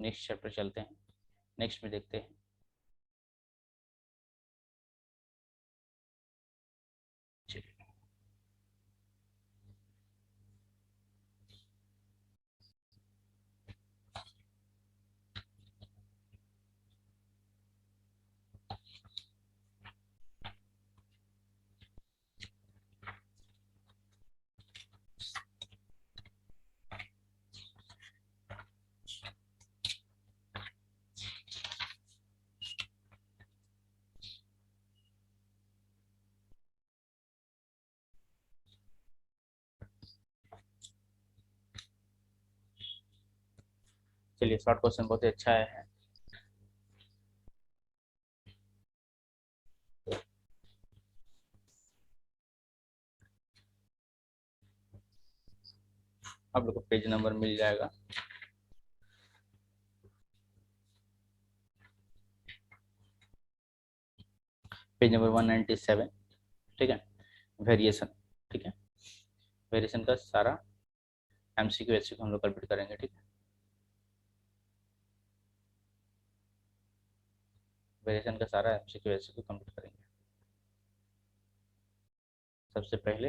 Next chapter चलते हैं, next में देखते हैं। चलिए चलिए, शॉर्ट क्वेश्चन बहुत ही अच्छा है। आप लोग को पेज नंबर मिल जाएगा। Page number 197। ठीक है, वेरिएशन। ठीक है, वेरिएशन का सारा एमसीक्यू एचसीक्यू हम लोग कंप्लीट करेंगे। ठीक है, वेरिएशन का सारा एमसीक्यू एचसीक्यू कंप्लीट करेंगे। सबसे पहले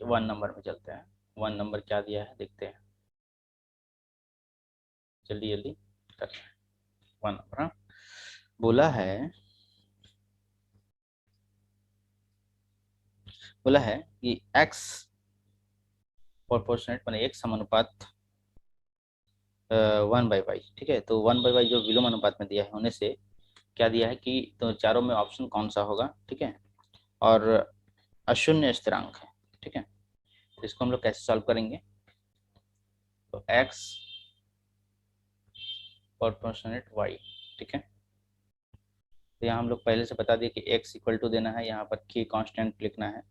1 नंबर में चलते हैं। 1 नंबर क्या दिया है देखते हैं, जल्दी जल्दी करते हैं। 1 नंबर, हाँ, बोला है, बोला है कि x प्रोपोर्शनेट माने एक समानुपात 1/y। ठीक है, तो 1/y जो विलोम अनुपात में दिया है होने से क्या दिया है कि तो चारों में ऑप्शन कौन सा होगा। ठीक है, और अशून्य स्थिरांक है। ठीक है, तो इसको हम लोग कैसे सॉल्व करेंगे, तो x प्रोपोर्शनेट y। ठीक है, तो यहाँ हम लोग पहले से बता दिए कि x इक्वल टू देना है, यहाँ पर k कांस्टेंट लिखना है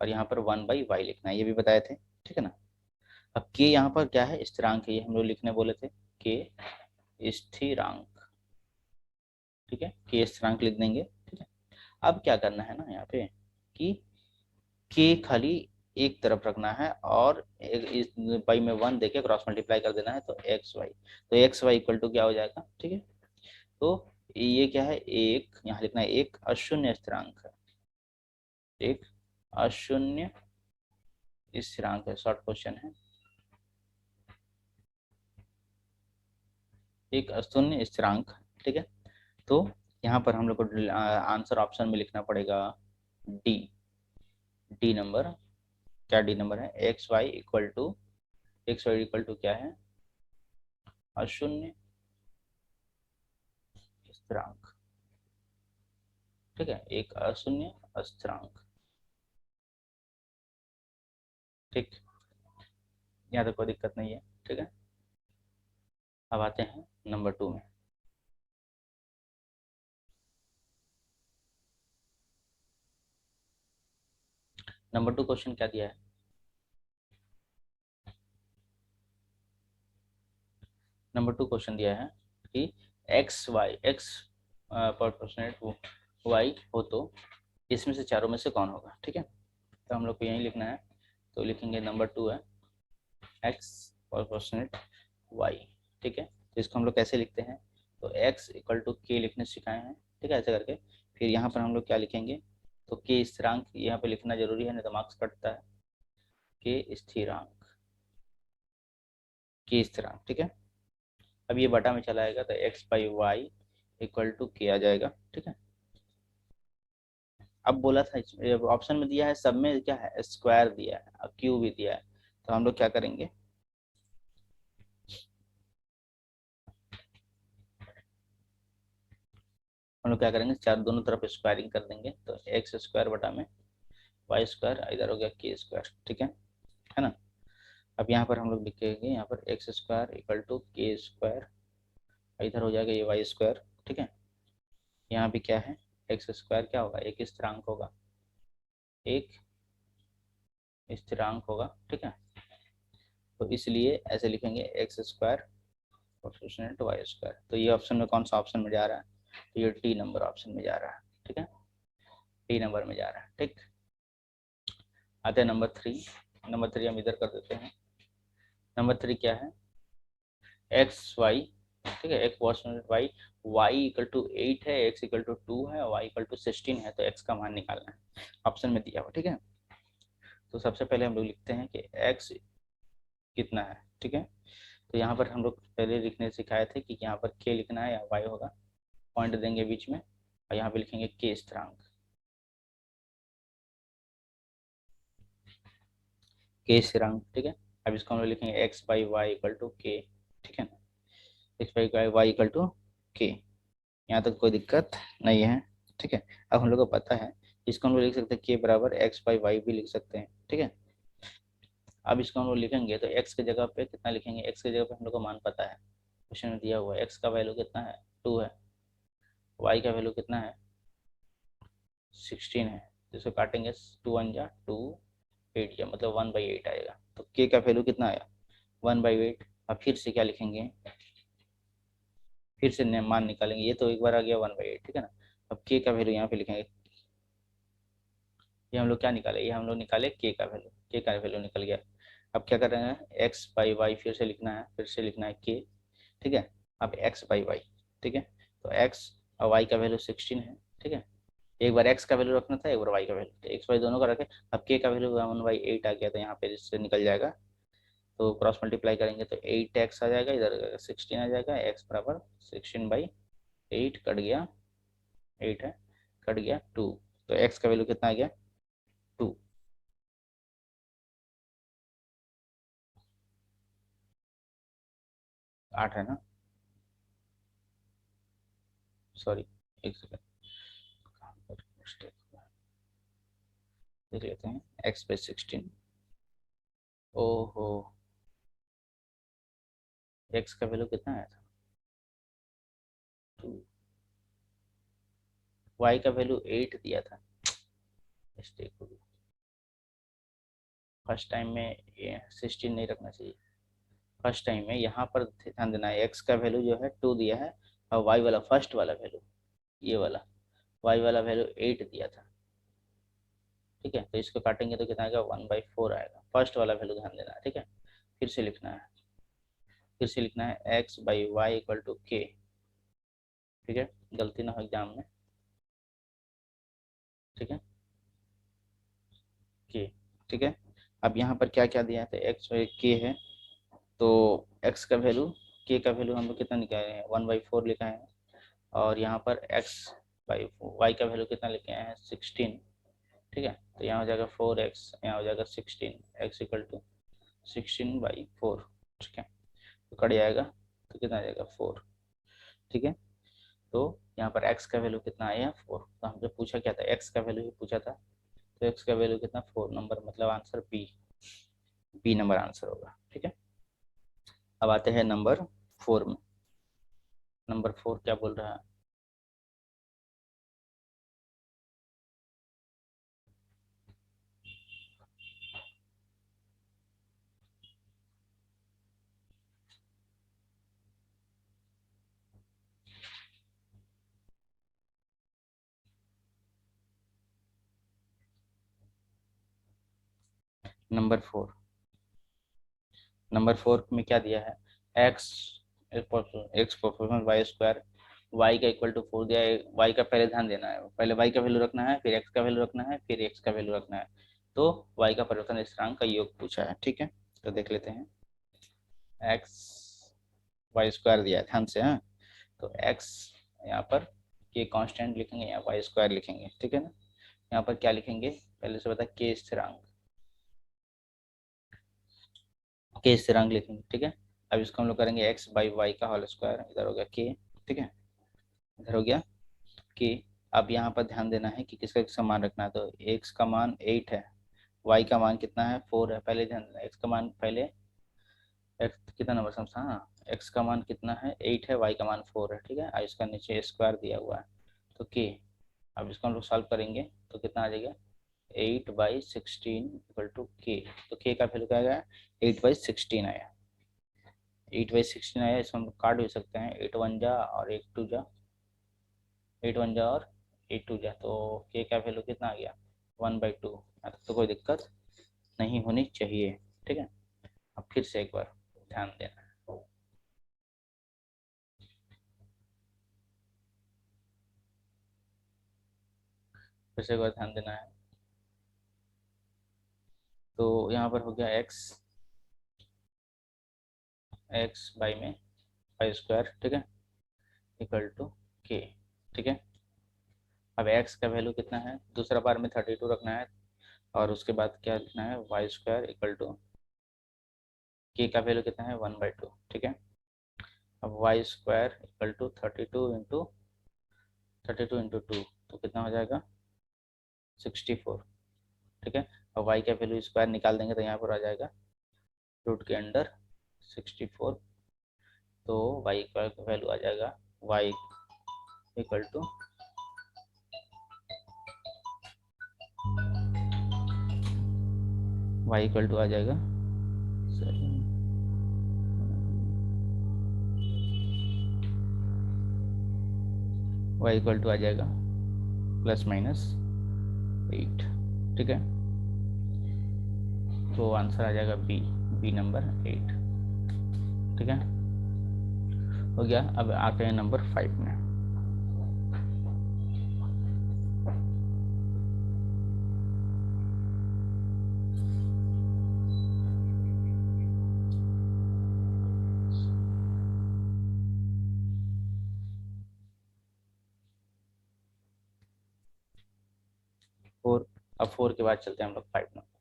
और यहाँ पर 1/y लिखना है, ये भी बताए थे। ठीक है ना। अब k यहाँ पर क्या है, स्थिरांक है, ये हम लोग लिखने बोले थे, k स्थिरांक। ठीक है, k स्थिरांक लिख देंगे। ठीक है, अब क्या करना है ना यहाँ पे कि k खाली एक तरफ रखना है और इस पाई में 1 देके क्रॉस मल्टीप्लाई कर देना है, तो एक्स वाई, तो एक्स वाई इक्वल टू क्या हो जाएगा। ठीक है, तो ये क्या है, एक यहाँ लिखना है, एक अशून्य स्थिरांक है, एक अशून्य स्थिरांक है, शॉर्ट क्वेश्चन है, एक अशून्य स्थिरांक। ठीक है, तो यहाँ पर हम लोग को आंसर ऑप्शन में लिखना पड़ेगा डी। डी नंबर, क्या डी नंबर है, एक्स वाई इक्वल टू क्या है, अशून्य स्थिरांक। ठीक है, एक अशून्य स्थिरांक। ठीक, यहाँ तक कोई दिक्कत नहीं है। ठीक है, अब आते हैं नंबर 2 में। नंबर 2 क्वेश्चन क्या दिया है, नंबर 2 क्वेश्चन दिया है कि एक्स प्रोपोर्शनेट वाई हो तो इसमें से चारों में से कौन होगा। ठीक है, तो हम लोग को यही लिखना है, तो लिखेंगे नंबर 2 है एक्स प्रोपोर्शनेट वाई। ठीक है, तो इसको हम लोग कैसे लिखते हैं, तो x इक्वल टू के लिखने सिखाए हैं। ठीक है, ऐसे करके फिर यहाँ पर हम लोग क्या लिखेंगे, तो के स्थिरांक यहाँ पे लिखना जरूरी है, नहीं तो मार्क्स कटता है। के स्थिरांक, के स्थिरांक। ठीक है, अब ये बटा में चला आएगा, तो x by y equal to k आ जाएगा। ठीक है, अब बोला था ऑप्शन में दिया है, सब में क्या है, स्क्वायर दिया है, अब क्यू भी दिया है, तो हम लोग क्या करेंगे, हम लोग क्या करेंगे, चार दोनों तरफ स्क्वायरिंग कर देंगे, तो एक्स स्क्वायर बटा में वाई स्क्वायर, इधर हो गया के स्क्वायर। ठीक है ना। अब यहाँ पर हम लोग लिखेंगे, यहाँ पर एक्स स्क्वायर इक्वल टू के स्क्वायर, इधर हो जाएगा ये वाई स्क्वायर। ठीक है, यहाँ भी क्या है, एक्स स्क्वायर क्या होगा, एक स्थिरांक होगा, एक स्थिरांक होगा। ठीक है, तो इसलिए ऐसे लिखेंगे x square proportional to y square. तो ये ऑप्शन में कौन सा ऑप्शन में जा रहा है, तो ये डी नंबर ऑप्शन में जा रहा है। ठीक है, डी नंबर में जा रहा है। ठीक, आते हैं नंबर 3। नंबर 3 हम इधर कर देते हैं। नंबर 3 क्या है, एक्स वाई, ठीक है, x what y, y equal to 8 है, एक्स इक्वल टू 2 है, वाई इक्वल टू 16 है, तो एक्स का मान निकालना है, ऑप्शन में दिया हुआ, ठीक है। तो सबसे पहले हम लोग लिखते हैं कि एक्स कितना है, ठीक है। तो यहाँ पर हम लोग पहले लिखने सिखाए थे कि यहाँ पर के लिखना है या वाई होगा, पॉइंट देंगे बीच में और यहाँ पे लिखेंगे के स्थिरांक, के स्थिरांक, ठीक है। अब इसको हम लोग लिखेंगे x by y equal to k, ठीक है ना, x by y equal to k, यहाँ तक कोई दिक्कत नहीं है, ठीक है। अब हम लोग को पता है इसको हम लोग लिख सकते हैं के बराबर एक्स बाई वाई भी लिख सकते हैं, ठीक है। अब इसको हम लोग लिखेंगे तो एक्स की जगह पे कितना लिखेंगे, एक्स की जगह पे हम लोग को मान पता है, क्वेश्चन में दिया हुआ है एक्स का वैल्यू कितना है 2 है, वाई का वैल्यू कितना है 16 है, तो इसको काटेंगे 2 1 जा 2 8 जा मतलब 1/8 आएगा, तो के का वैल्यू कितना आया 1/8। अब फिर से क्या लिखेंगे, फिर से मान निकालेंगे, ये तो एक बार आ गया 1/8, ठीक है ना। अब के का वैल्यू यहाँ पे लिखेंगे, ये हम लोग क्या निकाले, ये हम लोग निकाले के का वैल्यू, के का वैल्यू निकल गया। अब क्या कर रहे हैं एक्स बाई वाई फिर से लिखना है, फिर से लिखना है के, ठीक है। अब एक्स बाई वाई, ठीक है, तो एक्स और वाई का वैल्यू 16 है, ठीक है। एक बार एक्स का वैल्यू रखना था, एक बार वाई का वैल्यू, तो एक्स वाई दोनों का रखे। अब के का वैल्यू 1/8 आ गया, तो यहाँ पे इससे निकल जाएगा, तो क्रॉस मल्टीप्लाई करेंगे तो 8x आ जाएगा, इधर 16 आ जाएगा, x बराबर 16/8 कट गया, 8 है, कट गया 2, तो x का वैल्यू कितना आ गया 2। 8 है ना, सॉरी, एक सेकंड, मिस्टेक देख लेते हैं, x/16, ओहो, x का वैल्यू कितना आया था 2, y का वैल्यू 8 दिया था, मिस्टेक हो गई, फर्स्ट टाइम में ये 16 नहीं रखना चाहिए, फर्स्ट टाइम में यहाँ पर ध्यान देना है, x का वैल्यू जो है 2 दिया है, और y वाला फर्स्ट वाला वैल्यू, ये वाला y वाला वैल्यू 8 दिया था, ठीक है। तो इसको काटेंगे तो कितना आएगा 1/4 आएगा, फर्स्ट वाला वैल्यू ध्यान देना है, ठीक है। फिर से लिखना है, फिर से लिखना है x by y equal to k, ठीक है, गलती ना हो एग्जाम में, ठीक है, के, ठीक है। अब यहाँ पर क्या क्या दिया है, तो एक्स बाई के है, तो एक्स का वैल्यू, के का वैल्यू हम लोग कितना निकाले हैं 1/4 लिखा है, और यहाँ पर एक्स बाई वाई का वैल्यू कितना लिखे हैं 16, ठीक है। तो यहाँ हो जाएगा 4x, यहाँ हो जाएगा 16, एक्स इक्वल टू 16/4, ठीक है, तो कट जाएगा, तो कितना आ जाएगा 4, ठीक है। तो यहाँ पर x का वैल्यू कितना आया 4, तो हमसे पूछा क्या था, x का वैल्यू ही पूछा था, तो x का वैल्यू कितना 4 नंबर, मतलब answer b, b number answer होगा, ठीक है। अब आते हैं नंबर 4 में, नंबर 4 क्या बोल रहा है, नंबर 4, नंबर 4 में क्या दिया है, x x proportional y square, वाई का इक्वल टू 4 दिया है, वाई का पहले ध्यान देना है, पहले वाई का वैल्यू रखना है, फिर एक्स का वैल्यू रखना है, फिर एक्स का वैल्यू रखना है, तो वाई का परिवर्तन स्थिरांक का योग पूछा है, ठीक है। तो देख लेते हैं, एक्स वाई स्क्वायर दिया है ध्यान से, हाँ, तो एक्स यहाँ पर के कांस्टेंट लिखेंगे, यहाँ वाई स्क्वायर लिखेंगे, ठीक है ना। यहाँ पर क्या लिखेंगे, पहले से बता के स्थिरांक, के स्थिरांक लिखेंगे, ठीक है। अब इसको हम लोग करेंगे एक्स बाई वाई का होल स्क्वायर, इधर हो गया के, ठीक है, इधर हो गया के। अब यहाँ पर ध्यान देना है कि किसका किसका मान रखना है, तो एक्स का मान 8 है, वाई का मान कितना है 4 है, पहले ध्यान देना एक्स का मान पहले, एक्स कितना नंबर समझा, हाँ, एक्स का मान कितना है 8 है, वाई का मान 4 है, ठीक है, और इसका नीचे स्क्वायर दिया हुआ है, तो के। अब इसको हम लोग सॉल्व करेंगे तो कितना आ जाएगा 8/16 इक्वल टू के, तो के का वैल्यू क्या आएगा 8/16 आया, 8/16 आया, इसको हम काट भी सकते हैं, 8 1 जा और 1 2 जा, 8 1 जा और 8 2 जा, तो के का वैल्यू कितना आ गया 1/2, यहाँ तक तो कोई दिक्कत नहीं होनी चाहिए, ठीक है। अब फिर से एक बार ध्यान देना, फिर से एक बार ध्यान देना है। तो यहाँ पर हो गया एक्स बाई में वाई स्क्वायर, ठीक है, इक्वल टू के, ठीक है। अब एक्स का वैल्यू कितना है, दूसरा बार में 32 रखना है, और उसके बाद क्या लिखना है, वाई स्क्वायर इक्वल टू के का वैल्यू कितना है, 1/2, ठीक है। अब y square equal to 32 into 2 तो कितना हो जाएगा, 64, ठीक है। और वाई का वैल्यू स्क्वायर निकाल देंगे तो यहाँ पर आ जाएगा रूट के अंडर 64, तो वाई का वैल्यू आ जाएगा वाई इक्वल टू आ जाएगा वाई इक्वल टू आ जाएगा ±8, ठीक है। तो आंसर आ जाएगा बी नंबर 8, ठीक है, हो गया। अब आते हैं नंबर 5 में। फोर, अब 4 के बाद चलते हैं हम लोग 5 नंबर।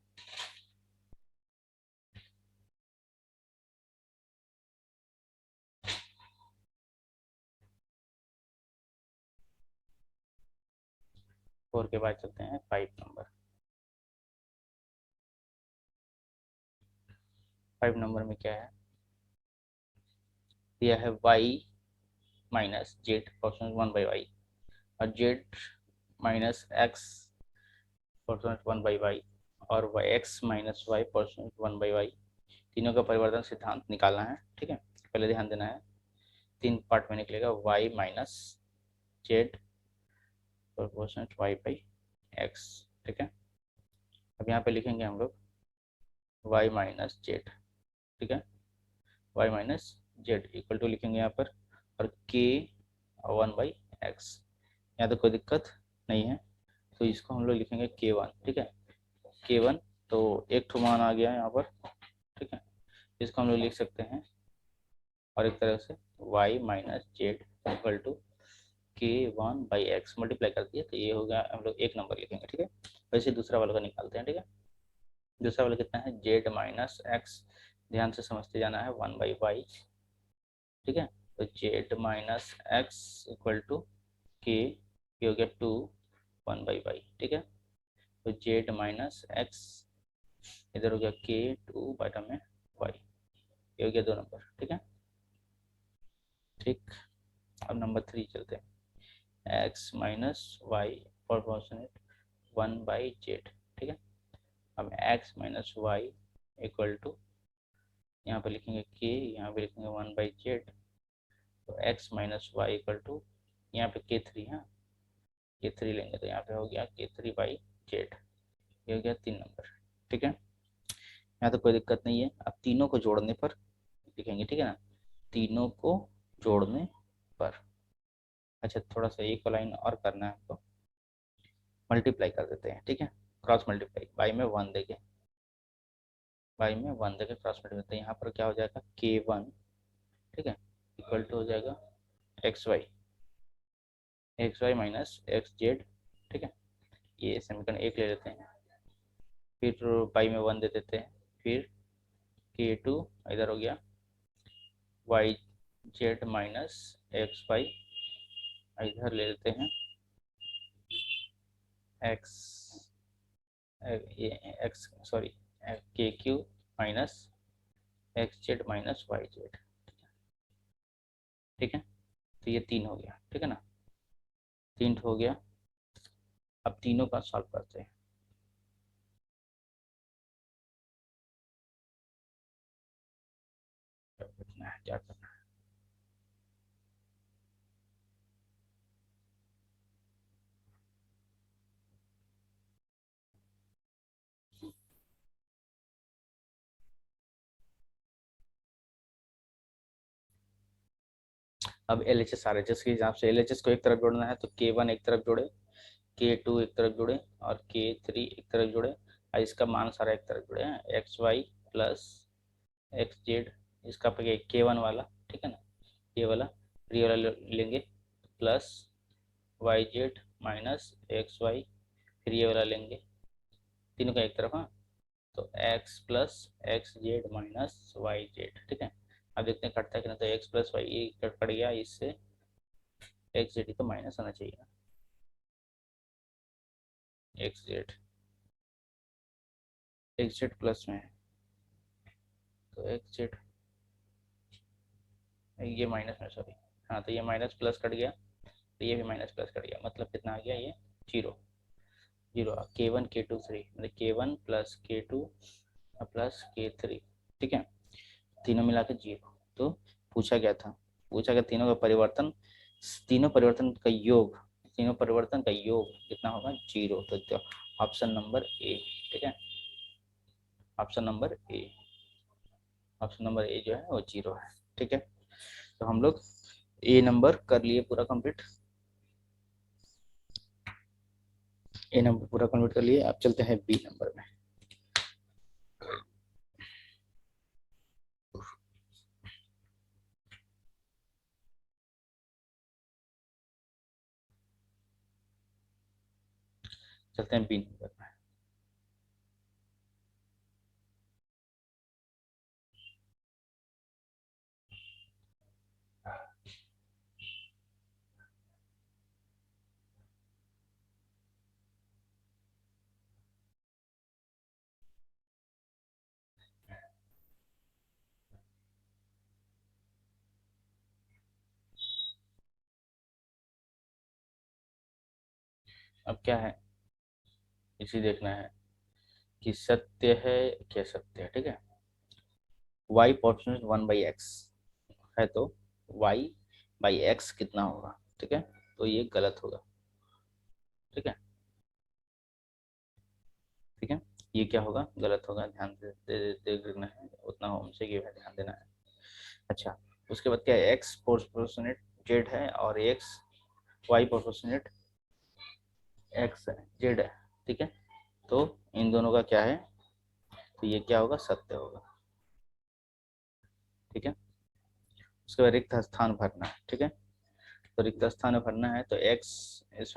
4 के बाद चलते हैं 5 नंबर। 5 नंबर में क्या है, दिया है y minus Z percent 1/y, और Z minus x percent 1/y, और x minus Y percent 1/y। तीनों का परिवर्तन सिद्धांत निकालना है, ठीक है। पहले ध्यान देना है, 3 पार्ट में निकलेगा, y minus Z percent y/x, ठीक है। अब यहाँ पे लिखेंगे हम लोग y माइनस जेड, ठीक है, y minus z equal to लिखेंगे यहाँ पर, और k 1/x। यहाँ तो कोई दिक्कत नहीं है, तो इसको हम लोग लिखेंगे k1, ठीक है, k1। तो एक ठो मान आ गया यहाँ पर, ठीक है, इसको हम लोग लिख सकते हैं, और एक तरह से y minus z equal to k1/x multiply कर दिए, तो ये हो गया, हम लोग एक नंबर लिखेंगे, ठीक है। वैसे दूसरा वाला का निकालते हैं, ठीक है। दूसरा वाला कितना है, जेड माइनस एक्स, ध्यान से समझते जाना है, 1/y, ठीक है। तो z minus x equal to k हो गया 2 1/y, ठीक है। तो जेड माइनस एक्स इधर हो गया के 2 में वाई, ये हो गया 2 नंबर, ठीक है, ठीक। अब नंबर 3 चलते हैं, एक्स माइनस वाई प्रोपोर्शनेट 1/जेड, ठीक है। अब x minus y equal to, यहाँ पे लिखेंगे के, यहाँ पे लिखेंगे 1/जेड, तो x minus y equal to, यहाँ पे k3 है, k3 लेंगे तो यहाँ पे हो गया k3/जेड, ये हो गया 3 नंबर, ठीक है। यहाँ तो कोई दिक्कत नहीं है। अब तीनों को जोड़ने पर लिखेंगे, ठीक है ना, तीनों को जोड़ने पर। अच्छा, थोड़ा सा एक लाइन और करना है आपको, मल्टीप्लाई कर देते हैं, ठीक है, क्रॉस मल्टीप्लाई, बाई में 1 देके, बाई में 1 देके क्रॉस मल्टीप्लाई, यहाँ पर क्या हो जाएगा k1, ठीक है, इक्वल टू हो जाएगा x y minus x z, ठीक है। ये समीकरण 1 ले लेते हैं, फिर बाई में 1 दे देते हैं, फिर k2 इधर हो गया y z minus x y, इधर ले लेते हैं एक्स, ये x sorry k q minus x z minus y z, ठीक है। तो ये 3 हो गया, ठीक है ना, 3 हो गया। अब तीनों का सॉल्व करते हैं, क्या करना है, क्या करना है। अब L H S R H S के हिसाब से एल एच एस को एक तरफ जोड़ना है, तो K1 एक तरफ जोड़े, K2 एक तरफ जुड़े और K3 एक तरफ जुड़े और इसका मान सारा एक तरफ जुड़े हैं, x y plus x z, इसका K1 वाला, ठीक है ना, ये वाला, फिर ये वाला लेंगे plus y z minus x y, फिर ये वाला लेंगे, तीनों का एक तरफ, हाँ, तो x plus x z minus y z, ठीक है। अब देखते हैं कटता है कि ना, तो x प्लस वाई ये कट गया, इससे एक्स जेड तो माइनस आना चाहिए ना, एक्स जेड प्लस में है, तो एक्स जेड, ये माइनस में, सॉरी, हाँ, तो ये माइनस प्लस कट गया, तो ये भी माइनस प्लस कट गया, मतलब कितना आ गया, ये जीरो, जीरो, K1 K2 3, मतलब K1 plus K2 plus K3, ठीक है, तीनों मिला के जीरो। तो पूछा गया था, पूछा गया तीनों का परिवर्तन, तीनों परिवर्तन का योग, तीनों परिवर्तन का योग कितना होगा, जीरो। तो ऑप्शन नंबर ए, ठीक है, option number A, option number A जो है वो जीरो है, ठीक है। तो हम लोग ए नंबर कर लिए पूरा कंप्लीट, ए नंबर पूरा कंप्लीट कर लिए। अब चलते हैं बी नंबर में। चलते हैं बी नंबर में। अब क्या है, इसी देखना है कि सत्य है क्या सत्य है, ठीक है। y प्रोपोर्शनल 1/x है, तो y बाई एक्स कितना होगा, ठीक है, तो ये गलत होगा, ठीक है, ठीक है, ये क्या होगा, गलत होगा, ध्यान देखना है, उतना हमसे ये है, ध्यान देना है। अच्छा, उसके बाद क्या है, एक्स प्रोपोर्शनेट जेड है और एक्स वाई प्रोपोर्शनेट एक्स है, जेड है, ठीक है, तो इन दोनों का क्या है, तो ये क्या होगा, सत्य होगा, ठीक है। उसके बाद रिक्त स्थान भरना है, ठीक है, तो रिक्त स्थान भरना है, तो एक्स एक्स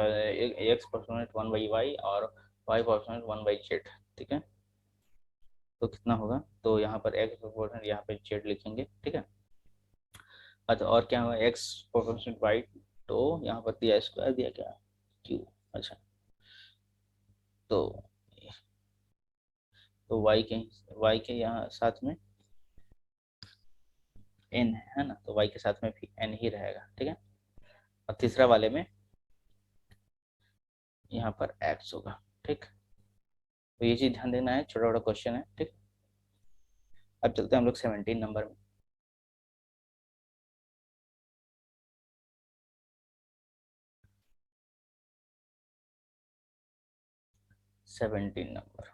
प्रोपोर्शनेट 1/y और वाई प्रोपोर्शनेट 1/z, ठीक है, तो कितना होगा, तो यहाँ पर एक्स प्रोपोर्शनेट, यहाँ पे जेड लिखेंगे, ठीक है। अच्छा, और क्या होगा, एक्स प्रोपोर्शनेट वाई, तो यहाँ पर दिया स्क्वायर दिया क्या, क्यू, अच्छा, तो वाई के यहाँ साथ में एन है ना, तो वाई के साथ में भी एन ही रहेगा, ठीक है। और तीसरा वाले में यहाँ पर एक्स होगा, ठीक, तो ये चीज ध्यान देना है, छोटा छोटा क्वेश्चन है, ठीक। अब चलते हैं हम लोग 17 नंबर में। 17 नंबर,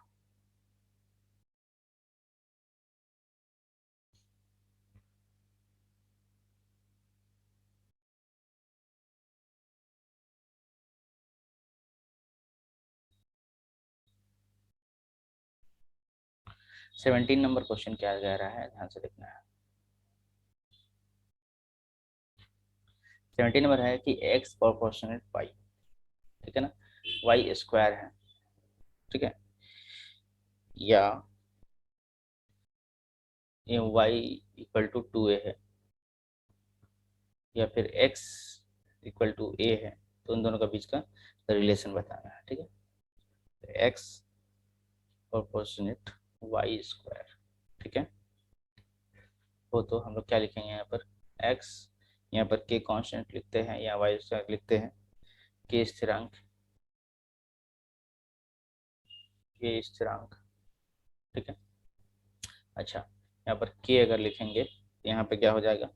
17 नंबर क्वेश्चन क्या कह रहा है, ध्यान से देखना है। 17 नंबर है कि एक्स प्रोपोर्शनेट वाई, ठीक है ना, वाई स्क्वायर है, ठीक है, या ये वाई इक्वल टू 2a है, या फिर x इक्वल टू a है, तो उन दोनों का बीच का रिलेशन बताना है, ठीक है, x प्रोपोर्शनेट वाई स्क्वायर, ठीक है, वो तो हम लोग क्या लिखेंगे यहाँ पर, x, यहाँ पर k कांस्टेंट लिखते हैं या y स्क्वायर लिखते हैं, k स्थिरांक, k स्थिरांक, ठीक है। अच्छा, यहाँ पर k अगर लिखेंगे तो यहाँ पे क्या हो जाएगा,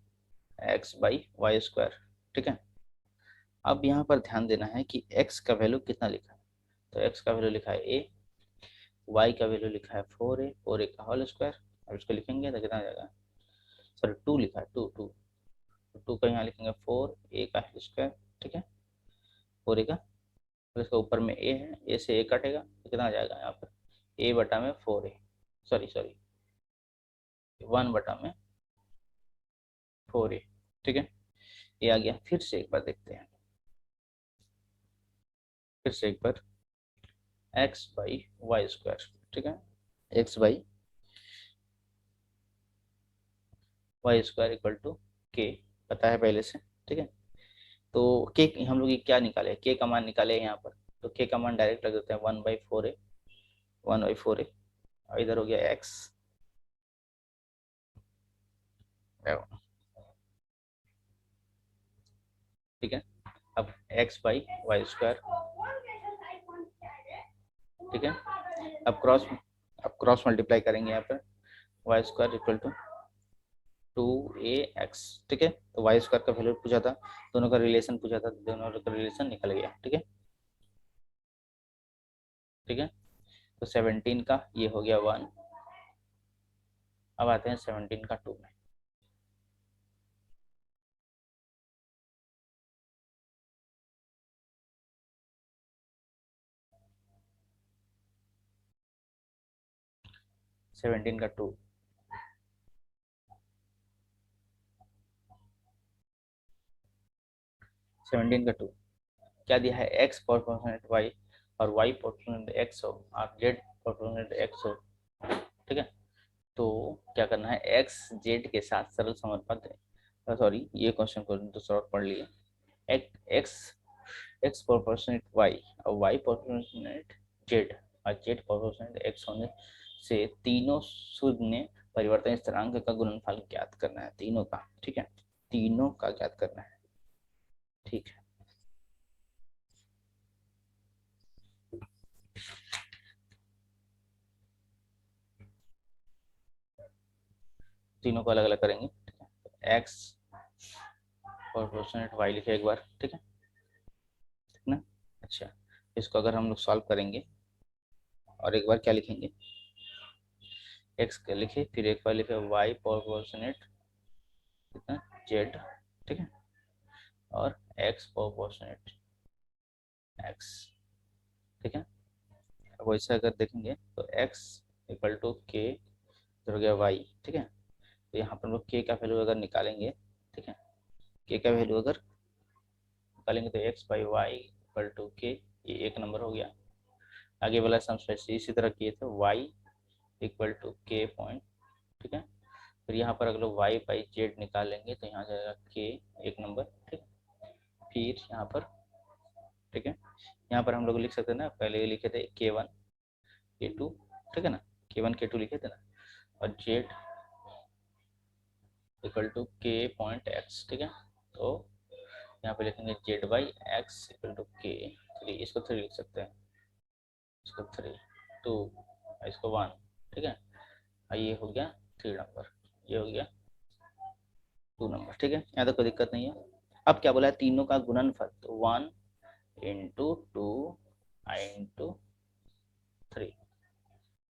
x बाई वाई स्क्वायर, ठीक है। अब यहाँ पर ध्यान देना है कि x का वैल्यू कितना लिखा है, तो x का वैल्यू लिखा है a, y का वैल्यू लिखा है 4a, 4a का होल स्क्वायर, अब इसको लिखेंगे तो कितना आ जाएगा, सॉरी 2 लिखा है, 2 2, 2 का यहाँ लिखेंगे 4a का होल स्क्वायर, ठीक है, 4a का तो इसका ऊपर में ए है, ए से ए कटेगा तो कितना आ जाएगा यहाँ पर ए बटा में 4a, सॉरी सॉरी 1 बटा में 4a, ठीक है। ये आ गया। फिर से एक बार देखते हैं, फिर से एक बार x बाई वाई स्क्वायर, ठीक है। x by y square equal to k पता है पहले से, ठीक है। तो के हम लोग ये क्या निकाले, के का मान निकाले यहाँ पर, तो के का मान डायरेक्ट लग देते हैं 1/4a, 1/4a, और इधर हो गया x, ठीक है। अब x बाई वाई स्क्वायर, ठीक है। अब क्रॉस मल्टीप्लाई करेंगे यहाँ पर, Y square equal to 2ax, ठीक है। तो वाई स्क्वायर का वैल्यू पूछा था, दोनों का रिलेशन पूछा था, दोनों का रिलेशन निकल गया, ठीक है, ठीक है। तो 17 का ये हो गया 1। अब आते हैं 17 का 2 में, 17 का 2, 17 का 2 क्या दिया है, x प्रोपोर्शनेट y और y प्रोपोर्शनेट x हो और z प्रोपोर्शनेट x हो, ठीक है। तो क्या करना है, x z के साथ सरल समानुपात है, सॉरी ये क्वेश्चन को दूसरा और पढ़ लिए, x x प्रोपोर्शनेट y और y प्रोपोर्शनेट z और z प्रोपोर्शनेट x होने से तीनों शून्य परिवर्तन स्थिरांक का गुणनफल ज्ञात करना है, तीनों का, ठीक है, तीनों का ज्ञात करना है, ठीक है। तीनों को अलग अलग करेंगे, ठीक है। एक्स प्रोपोर्शनेट वाई लिखे एक बार, ठीक है, ठीक ना। अच्छा, इसको अगर हम लोग सॉल्व करेंगे और एक बार क्या लिखेंगे, एक्स लिखे, फिर एक बार लिखे वाई प्रोपोर्शनेट कितना जेड, ठीक है, और एक्स प्रोपोर्शनेट एक्स, ठीक है। अब वैसे अगर देखेंगे तो एक्स इक्वल टू के हो गया वाई, ठीक है। तो यहाँ पर हम लोग के का वैल्यू अगर निकालेंगे, ठीक है, के का वैल्यू अगर निकालेंगे तो x by y equal to k, ये एक नंबर हो गया। आगे वाला सम इसी तरह किए थे, Y equal to k point, ठीक है। फिर यहाँ पर अगर वाई बाई जेड निकालेंगे तो यहाँ जाएगा के एक नंबर, ठीक। फिर यहाँ पर, ठीक है, यहाँ पर हम लोग लिख सकते हैं ना, पहले लिखे थे k1 k2, ठीक है ना, k1 k2 लिखे थे ना, और z equal to k point x, ठीक है। तो यहाँ पे लिखेंगे z by x equal to k 3, इसको 3 लिख सकते हैं, इसको 3 2 इसको 1, ठीक है। और ये हो गया 3 नंबर, ये हो गया 2 नंबर, ठीक है। यहाँ तक कोई दिक्कत नहीं है। अब क्या बोला है, तीनों का गुणनफल, तो 1 इंटू 2 इंटू 3,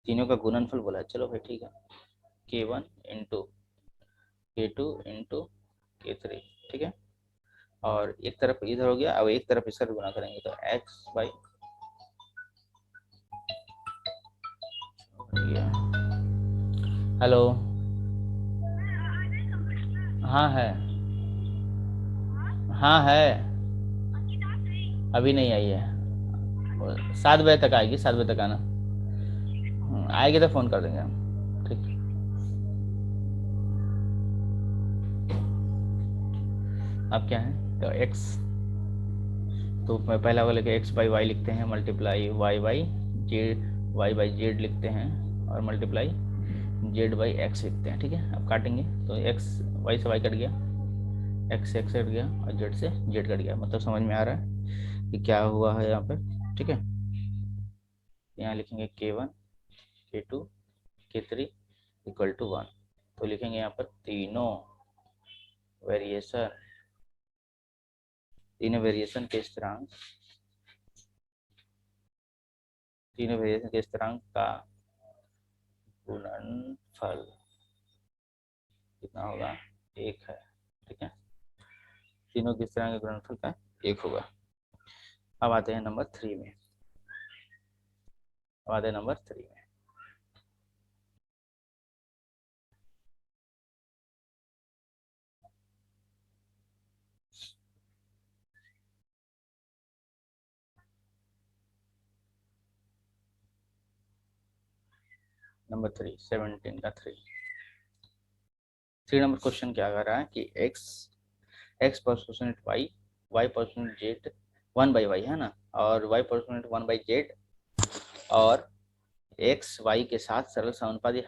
तीनों का गुणनफल बोला है। चलो भाई ठीक है, k1 into k2 into k3, ठीक है। और एक तरफ इधर हो गया, अब एक तरफ इसका भी गुणा करेंगे तो x बाई, हेलो, हाँ है, हाँ है, अभी नहीं आई है, 7 बजे तक आएगी, 7 बजे तक आना, आएगी तो फ़ोन कर देंगे हम, ठीक। अब क्या है, तो x, तो मैं पहला वाले के एक्स बाई वाई लिखते हैं, multiply y by z, y by z लिखते हैं, और मल्टीप्लाई जेड बाई एक्स लिखते हैं, ठीक है। अब काटेंगे तो एक्स वाई से वाई कट गया, एक्स से एक्स कट गया, और जेड से जेड कट गया, मतलब समझ में आ रहा है कि क्या हुआ है यहाँ पे, ठीक है। यहाँ लिखेंगे k1 k2 k3 equal to 1, तो लिखेंगे यहाँ पर वेरिएशन तीनों वेरिएशन के स्थिरांक, तीनों वेरिएशन के स्थिरांक का गुणनफल कितना होगा, 1 है, ठीक है। तीनों के स्थिरांक के गुणनफल का 1 होगा। अब आते हैं नंबर 3 में। अब आते हैं नंबर 3 में। नंबर 3, 17 का 3। 3 नंबर क्वेश्चन क्या कर रहा है कि x percent y, y percent z, 1/y है ना, और वाई परसेंट 1/z, और एक्स वाई के साथ सरल समानुपाती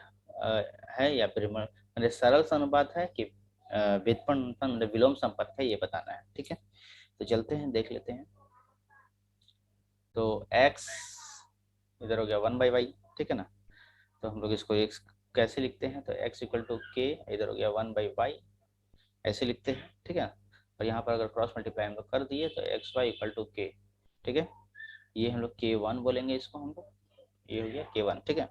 है या फिर मतलब सरल समानुपात है कि व्युत्पन्न मतलब विलोम संपर्क है, ये बताना है। ठीक है, तो चलते हैं देख लेते हैं। तो x इधर हो गया 1/y, ठीक है ना। तो हम लोग इसको x कैसे लिखते हैं, तो x इक्वल टू के, इधर हो गया 1/y, ऐसे लिखते हैं। ठीक है, और यहाँ पर अगर क्रॉस मल्टीप्लाई हम लोग कर दिए तो x Y equal to k. ठीक है, ये हम लोग k1 बोलेंगे इसको हम लोग, ये हो गया k1। ठीक है,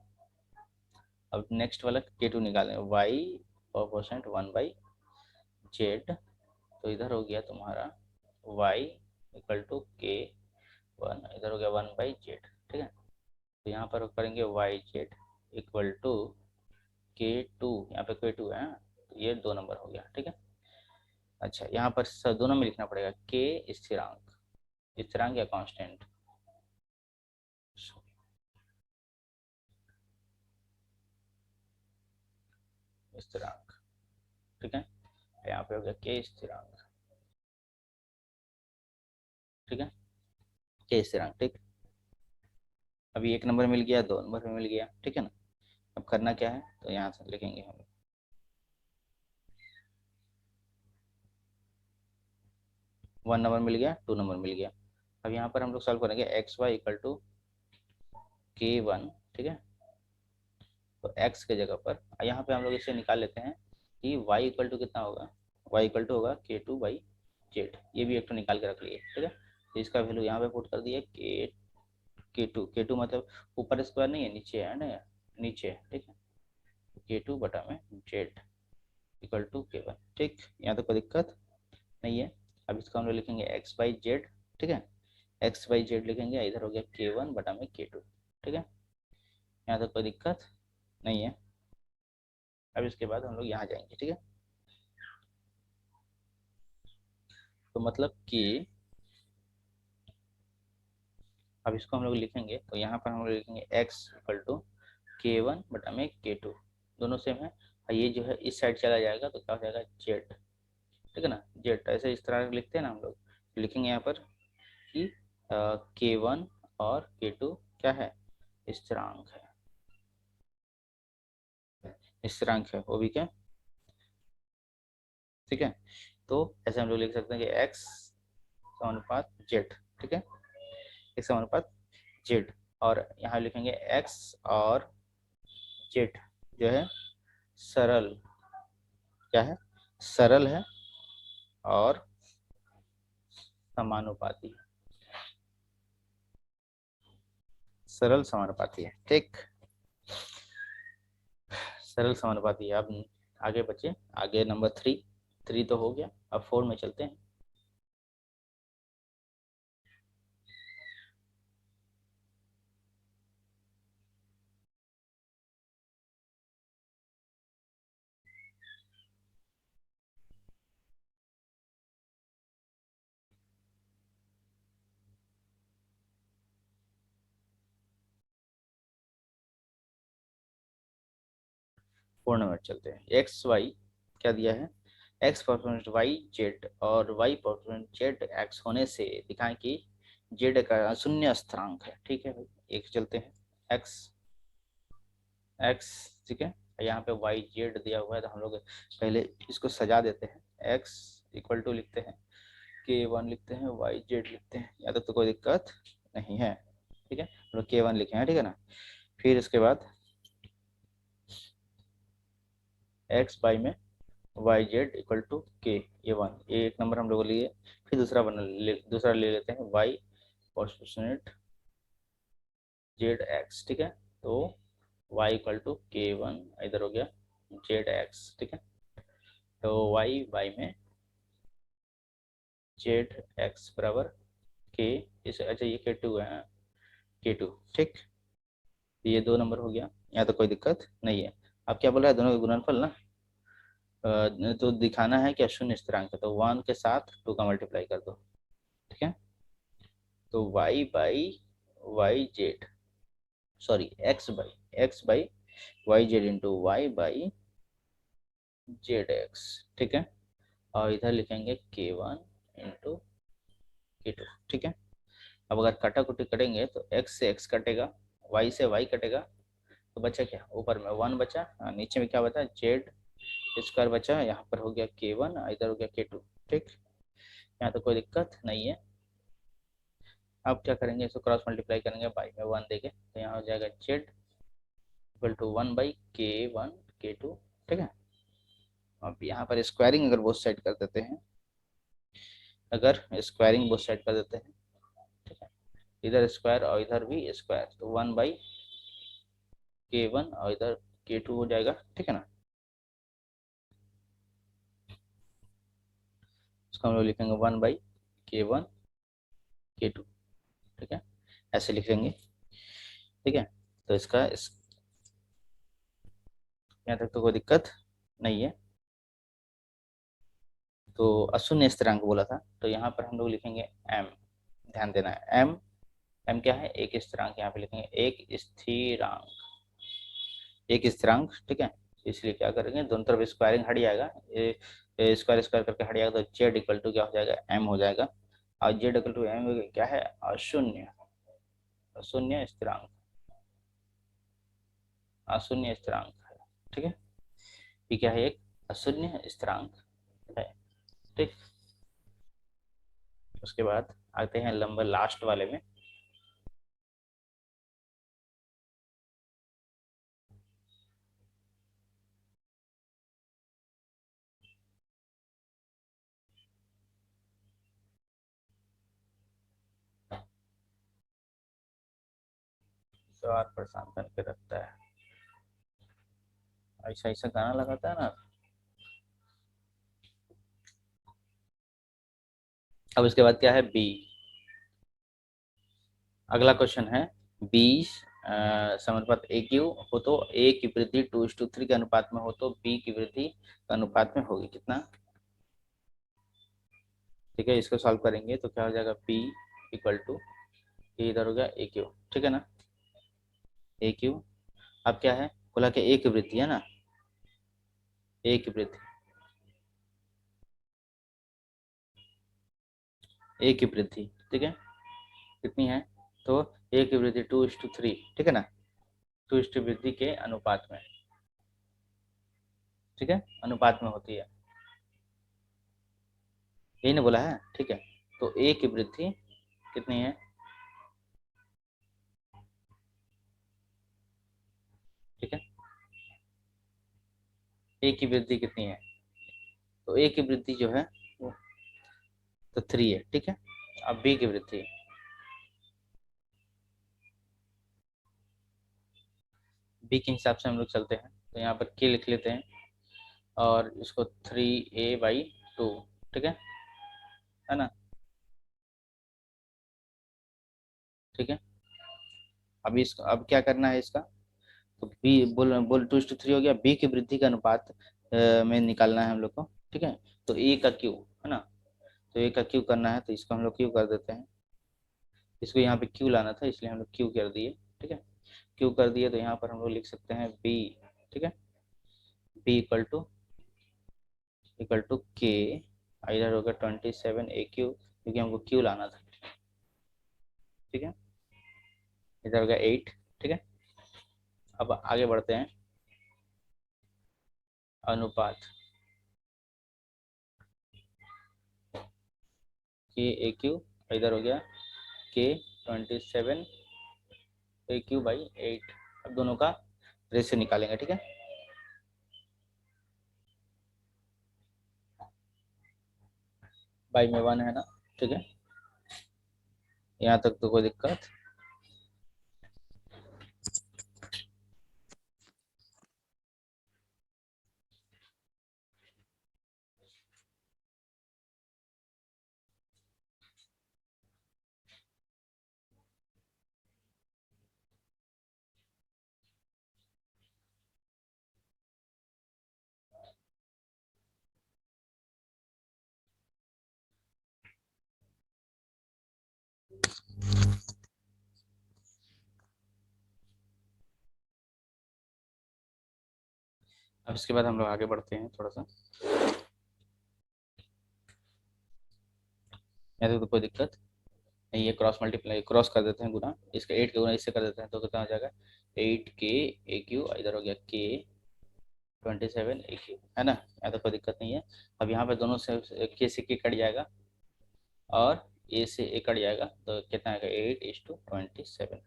अब नेक्स्ट वाला k2 निकालेंगे, y परसेंट 1/z, तो इधर हो गया तुम्हारा y इक्वल टू k1, इधर हो गया 1/z। ठीक है, तो यहाँ पर करेंगे Y Z equal to k2, यहाँ पे k2 है, तो ये 2 नंबर हो गया। ठीक है, अच्छा यहाँ पर दोनों में लिखना पड़ेगा k स्थिरांक, स्थिरांक या कांस्टेंट, स्थिरांक। ठीक है, यहाँ पे हो गया k स्थिरांक। ठीक है, k स्थिरांक। ठीक, अभी 1 नंबर मिल गया, 2 नंबर में मिल गया। ठीक है ना, अब करना क्या है, तो यहाँ से लिखेंगे हम 1 नंबर मिल गया, 2 नंबर मिल गया। अब यहाँ पर हम लोग सॉल्व करेंगे x Y equal to k1। ठीक है, तो x के जगह पर यहाँ पे हम लोग इसे निकाल लेते हैं कि y इक्वल टू कितना होगा, y इक्वल टू होगा k2/z, ये भी एक तो निकाल के रख लिए। ठीक है, तो इसका वैल्यू यहाँ पे पुट कर दिए k2 मतलब ऊपर स्क्वायर नहीं है, नीचे है ना, नीचे है। ठीक है, k2/z इक्वल टू k1। ठीक, यहाँ तो कोई दिक्कत नहीं है। अब इसका हम लोग लिखेंगे x/z। ठीक है, x/z लिखेंगे, इधर हो गया k1/k2। ठीक है, यहाँ तो कोई दिक्कत नहीं है। अब इसके बाद हम लोग यहाँ जाएंगे। ठीक है, तो मतलब कि अब इसको हम लोग लिखेंगे, तो यहाँ पर हम लोग लिखेंगे x इक्वल टू k1/k2, दोनों सेम है, और ये जो है इस साइड चला जाएगा तो क्या हो जाएगा z। ठीक है ना, z ऐसे इस तरह लिखते हैं ना हम लोग, लिखेंगे यहाँ पर कि k1 और k2 क्या है, स्थिरांक है, स्थिरांक है वो भी क्या। ठीक है, तो ऐसे हम लोग लिख सकते हैं कि x समानुपात z। ठीक है, x समानुपात z, और यहाँ लिखेंगे x और z जो है सरल, क्या है, सरल है और समानुपाती, सरल समानुपाती है। ठीक, सरल समानुपाती है। अब आगे बचे, आगे नंबर 3, 3 तो हो गया, अब 4 में चलते हैं। फोर नंबर चलते हैं। एक्स वाई क्या दिया है, एक्स परसेंट वाई जेड और वाई परसेंट जेड एक्स होने से दिखाएं कि जेड का शून्य स्थिरांक है। ठीक है भाई, एक चलते हैं, एक्स एक्स, ठीक है, यहाँ पे वाई जेड दिया हुआ है, तो हम लोग पहले इसको सजा देते हैं। एक्स इक्वल टू लिखते हैं, k1 लिखते हैं, वाई जेड लिखते हैं, या तो कोई दिक्कत नहीं है। ठीक है, हम लोग k1 लिखे हैं। ठीक है ना, फिर इसके बाद एक्स वाई में Y Z equal to k, ये 1, ये 1 नंबर हम लोग लिए। फिर दूसरा ले लेते हैं वाई परसेंट जेड एक्स। ठीक है, तो y इक्वल टू k1, इधर हो गया जेड एक्स। ठीक है, तो y में जेड एक्स बराबर के इस, अच्छा ये K2 है, K2 ठीक। ये 2 नंबर हो गया, यहाँ तो कोई दिक्कत नहीं है। अब क्या बोल रहा है, दोनों का गुणनफल ना, तो दिखाना है क्या शून्य स्थिरांक है, तो 1 के साथ 2 का मल्टीप्लाई कर दो, ठीक है। तो y by y z, sorry x by y z into y by z x, ठीक है। और इधर लिखेंगे K1 इंटू K2, ठीक है। अब अगर काटाकुटी करेंगे तो x से x कटेगा, y से y कटेगा, तो बचा क्या, ऊपर में 1 बचा, नीचे में क्या बचा, जेड स्क्वायर बचा, यहाँ पर हो गया K1, इधर हो गया K2, ठीक। यहाँ तो कोई दिक्कत नहीं है। अब क्या करेंगे, इसको क्रॉस मल्टीप्लाई करेंगे, बाई में 1 देंगे, तो यहाँ हो जाएगा Z equal to 1/K1 K2, ठीक है। अब यहाँ पर स्क्वायरिंग अगर बोथ साइड कर देते हैं, अगर स्क्वायरिंग बोथ साइड कर देते हैं, ठीक है, इधर स्क्वायर और इधर भी स्क्वायर, तो 1/K1 और इधर K2 हो जाएगा, ठीक है ना। इसको हम लोग लिखेंगे 1/K1 K2, ठीक है, ऐसे लिखेंगे, ठीक है। तो इसका यहाँ तक तो कोई दिक्कत नहीं है। तो अशून्य स्थिरांक बोला था, तो यहाँ पर हम लोग लिखेंगे m, ध्यान देना है m, m क्या है, एक स्थिरांक, यहाँ पे लिखेंगे एक स्थिरांक, एक स्थिरांक, ठीक है। इसलिए क्या करेंगे, दोनों तरफ स्क्वायरिंग हट जाएगा, ये स्क्वायर स्क्वायर करके हट जाएगा, तो जेड इक्वल टू क्या हो जाएगा, m हो जाएगा। और जेड इक्वल टू एम क्या है, अशून्य, अशून्य स्थिरांक, अशून्य स्थिरांक है, ठीक है। ये क्या है, एक अशून्य स्थिरांक है, ठीक। उसके बाद आते हैं नंबर लास्ट वाले में। सवाल परेशान करके रखता है, ऐसा ऐसा गाना लगाता है ना। अब इसके बाद क्या है, बी, अगला क्वेश्चन है, 20 समानुपात ए क्यू हो तो ए की वृद्धि 2:3 के अनुपात में हो तो बी की वृद्धि अनुपात में होगी कितना, ठीक है। इसको सॉल्व करेंगे तो क्या हो जाएगा, बी इक्वल टू, इधर हो गया ए क्यू, ठीक है ना, ए क्यू। अब क्या है, बोला कि ए की वृद्धि है ना, ए की वृद्धि, ए की वृद्धि, ठीक है, कितनी है, तो ए की वृद्धि 2:3, ठीक है ना, 2 वृद्धि के अनुपात में, ठीक है, अनुपात में होती है, यही ना बोला है, ठीक है। तो ए की वृद्धि कितनी है, ठीक है, ए की वृद्धि कितनी है, तो ए की वृद्धि जो है वो तो 3 है, ठीक है। अब बी की वृद्धि, बी के हिसाब से हम लोग चलते हैं, तो यहाँ पर के लिख लेते हैं और इसको 3a/2, ठीक है ना, ठीक है। अभी इसको अब क्या करना है इसका, तो बी बोल बोल 2:3 हो गया, बी की वृद्धि का अनुपात में निकालना है हम लोग को, ठीक है। तो ए का क्यू है ना, तो ए का क्यू करना है, तो इसको हम लोग क्यू कर देते हैं, इसको यहाँ पे क्यू लाना था इसलिए हम लोग क्यू कर दिए, ठीक है। क्यू कर दिए तो यहाँ पर हम लोग लिख सकते हैं बी, ठीक है, बी इक्वल टू के, इधर होगा 27 AQ, क्योंकि हमको क्यू लाना था, ठीक है, इधर होगा 8, ठीक है। अब आगे बढ़ते हैं, अनुपात के AQ, इधर हो गया के 27 AQ/8, अब दोनों का रेशियो निकालेंगे, ठीक है। बाई में 1 है ना, ठीक है, यहाँ तक तो कोई दिक्कत। अब इसके बाद हम लोग आगे बढ़ते हैं थोड़ा सा। यहाँ तो कोई दिक्कत नहीं, ये क्रॉस मल्टीप्लाई क्रॉस कर देते हैं, गुना इसका 8 के गुना इससे कर देते हैं तो कितना हो जाएगा 8k इधर हो गया k 27 है ना। यहाँ तो कोई दिक्कत नहीं है। अब यहाँ पे दोनों से k से k कट जाएगा और a से a कट जाएगा तो कितना आएगा 8:27,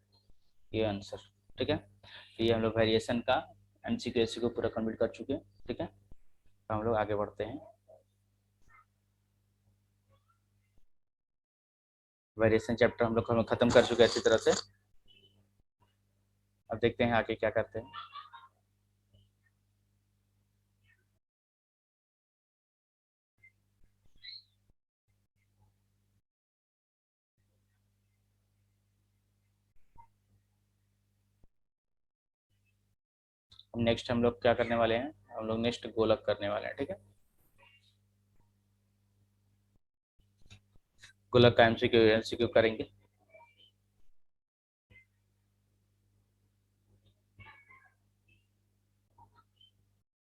ये आंसर। ठीक है, तो ये हम लोग वेरिएशन का एमसीक्यू एससीक्यू पूरा कंप्लीट कर चुके हैं। ठीक है, तो हम लोग आगे बढ़ते हैं। वेरिएशन चैप्टर हम लोग खत्म कर चुके हैं अच्छी तरह से। अब देखते हैं आगे क्या करते हैं। नेक्स्ट हम लोग क्या करने वाले हैं, हम लोग नेक्स्ट गोलक करने वाले हैं। ठीक है, गोलक का एमसीक्यू एमसीक्यू करेंगे।